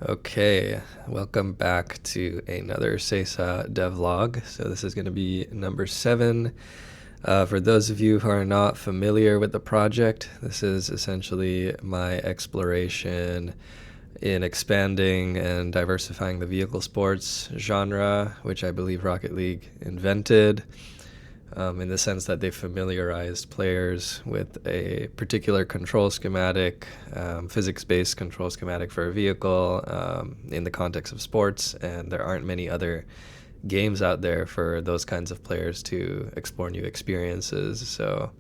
Okay, welcome back to another S.E.S.A devlog. So this is going to be number 7. For those of you who are not familiar with the project, this is essentially my exploration in expanding and diversifying the vehicle sports genre, which I believe Rocket League invented. In the sense that they familiarized players with a particular control schematic, physics-based control schematic for a vehicle in the context of sports, and there aren't many other games out there for those kinds of players to explore new experiences. So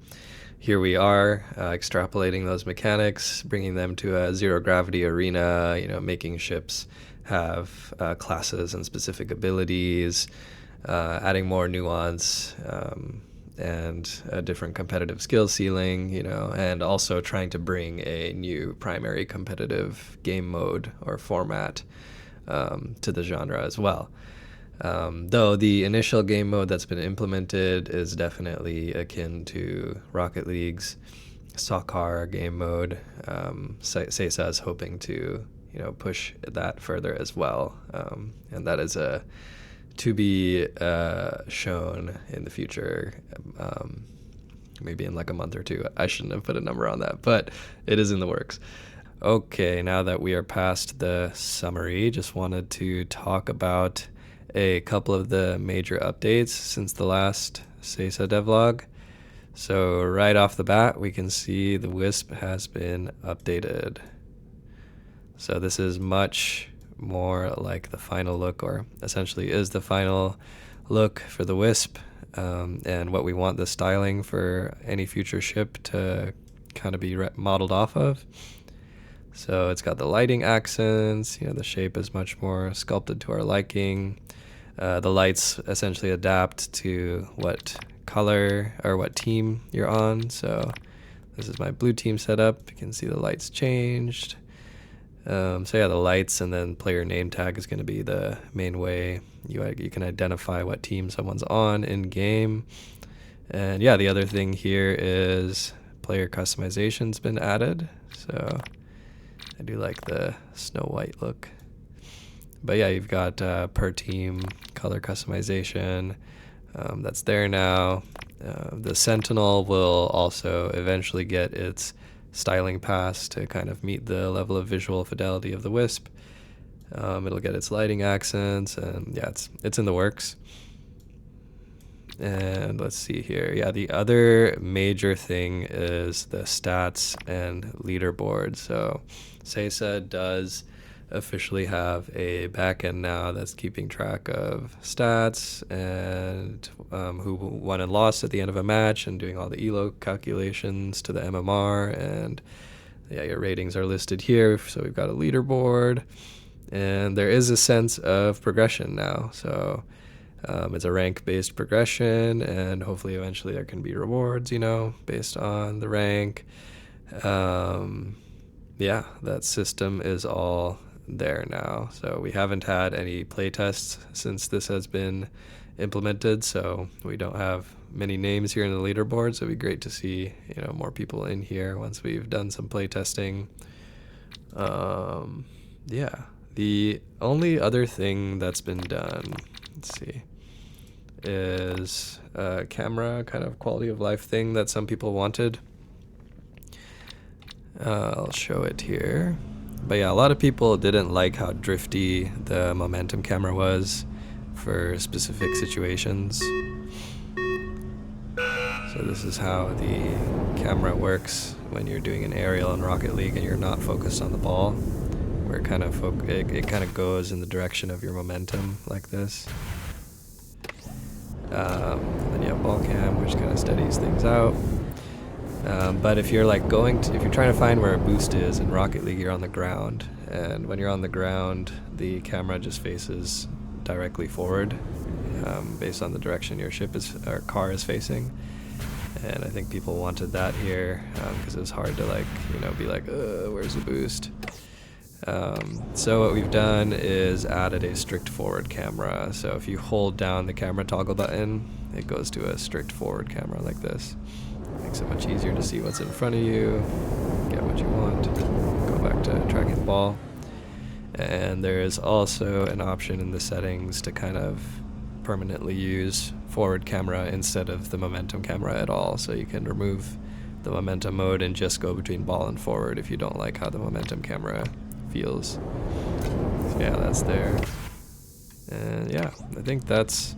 here we are, extrapolating those mechanics, bringing them to a zero-gravity arena, making ships have classes and specific abilities, adding more nuance and a different competitive skill ceiling, and also trying to bring a new primary competitive game mode or format to the genre as well. Though the initial game mode that's been implemented is definitely akin to Rocket League's S.E.A game mode. S.E.S.A is hoping to push that further as well, and that is to be shown in the future, maybe in like a month or two. I shouldn't have put a number on that, but it is in the works. Okay, now that we are past the summary, just wanted to talk about a couple of the major updates since the last S.E.S.A devlog. So right off the bat, we can see the Wisp has been updated. So this is much more like the final look, or essentially is the final look for the Wisp, and what we want the styling for any future ship to kind of be modeled off of. So it's got the lighting accents, the shape is much more sculpted to our liking. The lights essentially adapt to what color or what team you're on. So this is my blue team setup. You can see the lights changed. So yeah, the lights and then player name tag is going to be the main way you can identify what team someone's on in game. And yeah, the other thing here is player customization's been added. So I do like the Snow White look. But yeah, you've got per team color customization. That's there now. The Sentinel will also eventually get its styling pass to kind of meet the level of visual fidelity of the Wisp. It'll get its lighting accents, and yeah, it's in the works. And let's see here. Yeah, the other major thing is the stats and leaderboard. So S.E.S.A does officially have a backend now that's keeping track of stats and who won and lost at the end of a match, and doing all the elo calculations to the MMR, and yeah, your ratings are listed here. So we've got a leaderboard, and there is a sense of progression now. So it's a rank-based progression, and hopefully eventually there can be rewards, based on the rank. Yeah, that system is all there now. So we haven't had any playtests since this has been implemented, so we don't have many names here in the leaderboard. So it'd be great to see more people in here once we've done some playtesting. Yeah, the only other thing that's been done, let's see, is a camera kind of quality of life thing that some people wanted. I'll show it here. But yeah, a lot of people didn't like how drifty the momentum camera was for specific situations. So this is how the camera works when you're doing an aerial in Rocket League and you're not focused on the ball, where it kind of goes in the direction of your momentum like this. And then you have ball cam, which kind of steadies things out. But if you're if you're trying to find where a boost is in Rocket League, you're on the ground, and when you're on the ground, the camera just faces directly forward, based on the direction your car is facing. And I think people wanted that here, because it was hard to be like, where's the boost? So what we've done is added a strict forward camera. So if you hold down the camera toggle button, it goes to a strict forward camera like this. Makes it much easier to see what's in front of you, get what you want, go back to tracking the ball. And there is also an option in the settings to kind of permanently use forward camera instead of the momentum camera at all. So you can remove the momentum mode and just go between ball and forward if you don't like how the momentum camera feels. So yeah, that's there. And yeah, I think that's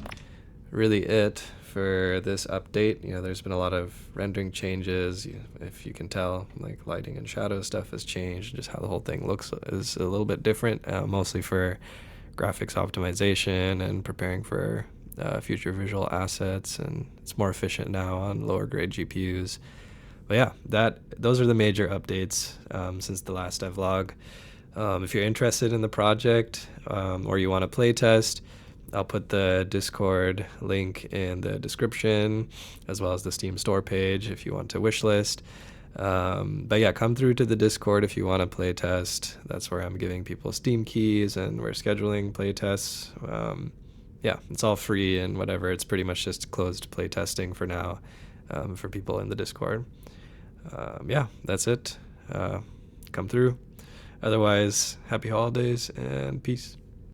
really it for this update. There's been a lot of rendering changes. If you can tell, like lighting and shadow stuff has changed. Just how the whole thing looks is a little bit different, mostly for graphics optimization and preparing for future visual assets. And it's more efficient now on lower grade GPUs. But yeah, those are the major updates since the last devlog. If you're interested in the project or you want to play test, I'll put the Discord link in the description, as well as the Steam store page if you want to wishlist. But yeah, come through to the Discord if you want to play test. That's where I'm giving people Steam keys and we're scheduling play tests. Yeah, it's all free and whatever. It's pretty much just closed play testing for now for people in the Discord. Yeah, that's it. Come through. Otherwise, happy holidays and peace.